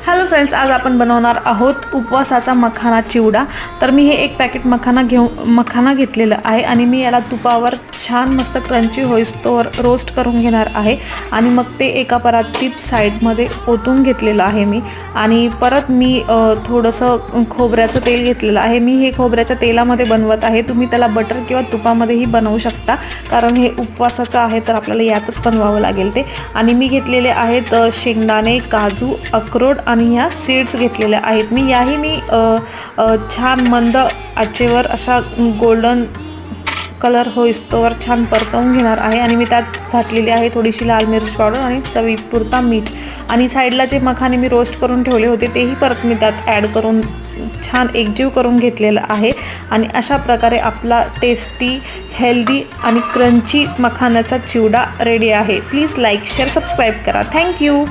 Hello friends, आज आपण बनवणार आहोत उपवासाचा मखाना चिवडा। तर मी हे एक पॅकेट मखाना घेतलेला आहे आणि मी याला तुपावर छान मस्त क्रंची होईस्तोवर रोस्ट करून घेणार आहे आणि मग ते एका परातीत साईडमध्ये ओतून घेतलेलं आहे मी। आणि परत मी थोडंसं खोबऱ्याचं तेल घेतलेलं आहे। मी हे खोबऱ्याच्या तेलामध्ये बनवत आहे, तुम्ही त्याला बटर किंवा तुपामध्येही बनवू शकता, कारण हे उपवासाचं आहे तर आपल्याला यातच बनवावं लागेल ते। आणि मी घेतलेले आहेत शेंगदाणे, काजू, अक्रोड आणि ह्या सीड्स घेतलेल्या आहेत। मी छान मंद आचेवर अशा गोल्डन कलर होईस्तोवर छान परतवून घेणार आहे। आणि मी त्यात घातलेली आहे थोडीशी लाल मिरच पावडर आणि चवीपुरता मीठ। आणि साईडला जे मखाने मी रोस्ट करून ठेवले होते तेही परत मी त्यात ॲड करून छान एकजीव करून घेतलेलं आहे। आणि अशा प्रकारे आपला टेस्टी, हेल्दी आणि क्रंची मखानाचा चिवडा रेडी आहे। प्लीज लाईक, शेअर, सबस्क्राईब करा। थँक्यू।